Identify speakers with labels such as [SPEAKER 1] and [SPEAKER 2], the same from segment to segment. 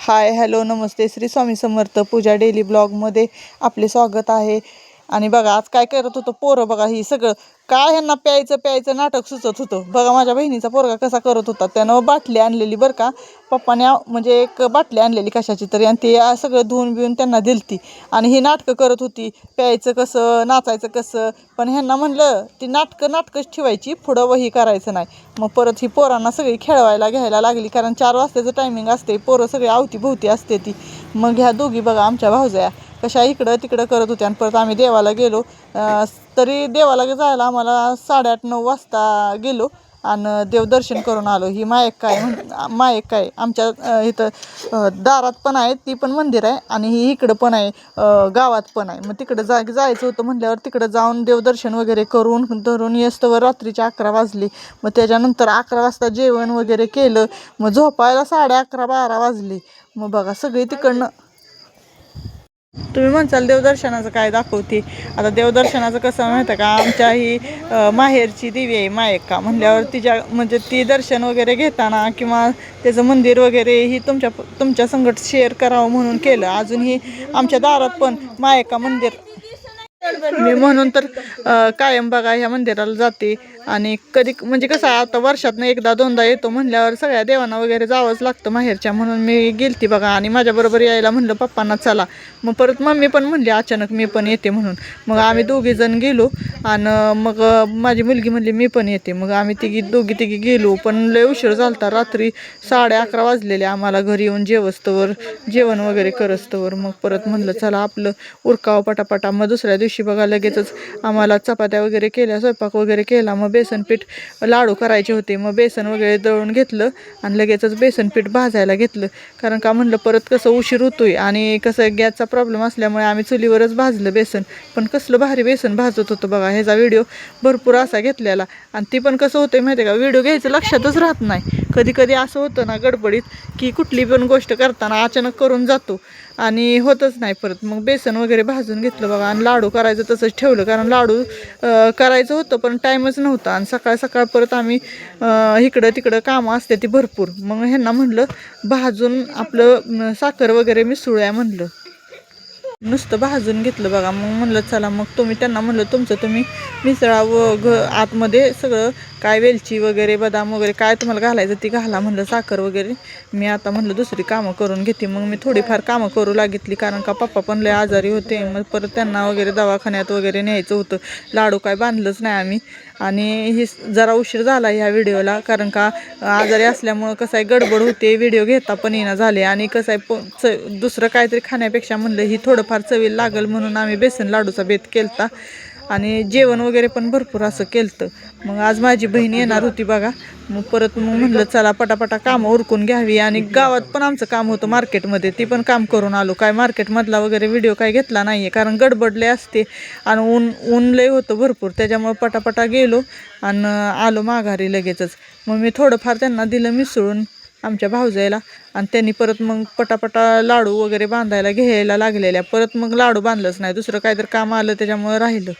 [SPEAKER 1] Hi hello नमस्ते श्री स्वामी समर्थ पूजा daily ब्लॉगमध्ये आपले स्वागत आहे। आणि बघा आज काय करत होतं पोरं बघा ही सगळं काय ह्यांना प्यायचं नाटक सुचत होतं। बघा माझ्या बहिणीचा पोरगा कसा करत होता, त्यानं बाटली आणलेली बरं का, पप्पाने म्हणजे एक बाटली आणलेली कशाची तरी आणि ते सगळं धुवून बिवून त्यांना दिलती आणि ही नाटकं करत होती प्यायचं कसं नाचायचं कसं। पण ह्यांना म्हणलं ती नाटकंच ठेवायची, पुढं वही करायचं नाही। मग परत ही पोरांना सगळी खेळवायला घ्यायला लागली, कारण 4 वाजताचं टायमिंग असते, पोरं सगळी अवतीभोवती असते ती। मग ह्या दोघी बघा आमच्या भावजया कशा इकडं तिकडं करत होत्या आणि परत आम्ही देवाला गेलो। तरी देवाला जायला आम्हाला 8:30-9 वाजता गेलो आणि देवदर्शन करून आलो। ही मायक काय आमच्या इथं दारात पण आहे, ती पण मंदिर आहे आणि ही इकडं पण आहे, गावात पण आहे। मग तिकडं जायचं होतं म्हटल्यावर तिकडं जाऊन देवदर्शन वगैरे करून धरून येस्तवर रात्रीचे 11 वाजले। मग त्याच्यानंतर 11 वाजता जेवण वगैरे केलं, मग झोपायला 11:30-12 वाजले। मग बघा सगळी तिकडनं तुम्ही म्हणसाल देवदर्शनाचं काय दाखवते। आता देवदर्शनाचं कसं माहिती आहे का, आमच्या ही माहेरची देवी आहे मायक्का म्हणल्यावर तिच्या म्हणजे ती दर्शन वगैरे घेताना किंवा त्याचं मंदिर वगैरे ही तुमच्या संगत शेअर करावं म्हणून केलं। अजून ही आमच्या दारात पण मायक्का मंदिर मी म्हणून तर कायम बघा ह्या मंदिराला जाते। आणि कधी म्हणजे कसं आता वर्षातनं 1-2दा येतो म्हणल्यावर सगळ्या देवांना वगैरे जावंच लागतं माहेरच्या, म्हणून मी गेलती बघा। आणि माझ्याबरोबर यायला म्हणलं पप्पांना चला, मग परत मम्मी पण म्हणली अचानक मी पण येते म्हणून। मग आम्ही दोघीजण गेलो आणि मग माझी मुलगी म्हणली मी पण येते। मग आम्ही दोघी तिघी गेलो, पण लय उशीर झालता, रात्री 11:30 वाजलेले आम्हाला घरी येऊन जेवण वगैरे करस्तवर। मग परत म्हणलं चला आपलं उरकावं पटापटा। मग दुसऱ्या दिवशी बघा लगेचच आम्हाला चपात्या वगैरे केल्या, स्वयंपाक वगैरे केला। मग बेसन पीठ लाडू करायचे होते, मग बेसन वगैरे दळून घेतलं आणि लगेचच बेसन पीठ भाजायला घेतलं, कारण का म्हणलं परत कसं उशीर होतोय आणि कसं गॅसचा प्रॉब्लेम असल्यामुळे आम्ही चुलीवरच भाजलं बेसन। पण कसलं भारी बेसन भाजत होतं बघा, ह्याचा व्हिडिओ भरपूर असा घेतलेला। आणि ती पण कसं होतंय माहिती आहे का, व्हिडिओ घ्यायचं लक्षातच राहत नाही। कधी कधी असं होतं ना गडबडीत की कुठली पण गोष्ट करताना अचानक करून जातो आणि होतच नाही परत। मग बेसन वगैरे भाजून घेतलं बघा आणि लाडू करायचं तसंच ठेवलं, कारण लाडू करायचं होतं पण टाईमच नव्हता आणि सकाळ परत आम्ही इकडं तिकडं कामं असते ती भरपूर। मग ह्यांना म्हणलं भाजून आपलं साखर वगैरे मिसळूया म्हणलं, नुसतं भाजून घेतलं बघा। मग म्हणलं चला, मग त्यांना म्हणलं तुमचं तुम्ही मिसळावं, आतमध्ये सगळं काय वेलची वगैरे बदाम वगैरे काय तुम्हाला घालायचं ती घाला म्हणलं, साखर वगैरे। मी आता म्हणलं दुसरी कामं करून घेते। मग मी थोडीफार कामं करू लागितली, कारण का पप्पा पण लय आजारी होते। मग परत त्यांना वगैरे दवाखान्यात वगैरे न्यायचं होतं, लाडू काय बांधलंच नाही आम्ही। आणि ही जरा उशीर झाला ह्या व्हिडिओला, कारण का आजारी असल्यामुळं कसं आहे गडबड होते, व्हिडिओ घेता पण येणं झाले। आणि कसं आहे दुसरं काहीतरी खाण्यापेक्षा म्हणलं ही थोडंफार चवीला लागल म्हणून आम्ही बेसन लाडूचा बेत केलता आणि जेवण वगैरे पण भरपूर असं केलतं। मग आज माझी बहीण येणार होती बघा, मग परत म्हणलं चला पटापटा कामं उरकून घ्यावी। आणि गावात पण आमचं काम होतं मार्केटमध्ये, ती पण काम करून आलो। काय मार्केटमधला वगैरे व्हिडिओ काय घेतला नाही आहे, कारण गडबडले असते आणि ऊन लय होतं भरपूर, त्याच्यामुळं पटापटा गेलो आणि आलो माघारी लगेचच। मग मी थोडंफार त्यांना दिलं मिसळून आमच्या भावजाईला, आणि त्यांनी परत मग पटापटा लाडू वगैरे बांधायला घ्यायला लागलेल्या। परत मग लाडू बांधलंच नाही, दुसरं काहीतरी काम आलं त्याच्यामुळं राहिलं।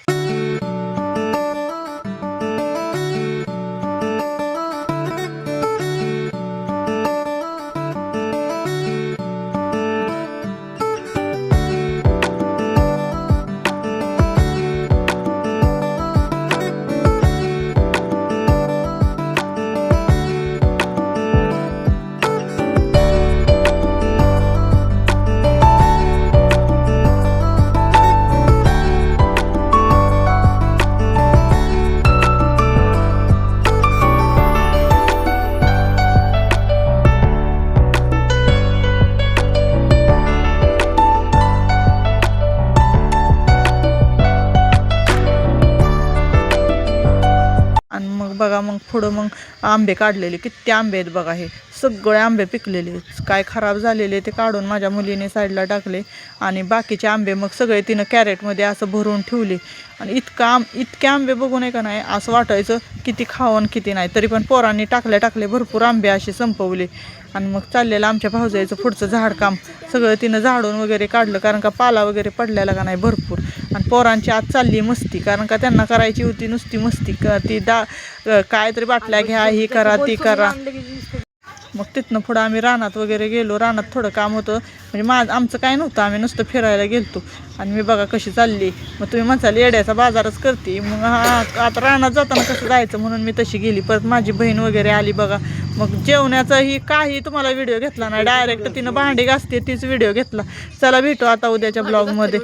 [SPEAKER 1] आणि मग बघा मग पुढं मग आंबे काढलेले, किती आंबे आहेत बघा, हे सगळे आंबे पिकलेले, काय खराब झालेले ते काढून माझ्या मुलीने साईडला टाकले। आणि बाकीचे आंबे मग सगळे तिनं कॅरेटमध्ये असं भरून ठेवले। आणि इतके आंबे बघून आहे का नाही असं वाटायचं किती खावं किती नाही, तरी पण पोरांनी टाकले भरपूर आंबे असे संपवले। आणि मग चाललेलं आमच्या भावजाईचं पुढचं झाडकाम सगळं तिनं झाडून वगैरे काढलं, कारण का पाला वगैरे पडलेला का नाही भरपूर। आणि पोरांची आज चालली मस्ती, कारण का त्यांना करायची होती नुसती मस्ती, ती काहीतरी बाटल्या घ्या, ही करा ती करा। मग तिथनं पुढं आम्ही रानात वगैरे गेलो. रानात थोडं काम होतं, म्हणजे आमचं काय नव्हतं, आम्ही नुसतं फिरायला गेलतो. आणि मी बघा कशी चालली. मग तुम्ही म्हणसाल येड्याचा बाजारच करते. मग आता रानात जाताना कसं जायचं म्हणून मी तशी गेली. परत माझी बहीण वगैरे आली बघा. मग जेवण्याचाही काही तुम्हाला व्हिडिओ घेतला नाही, डायरेक्ट तिनं भांडी घासते तीच व्हिडिओ घेतला. चला भेटू आता उद्याच्या ब्लॉगमध्ये.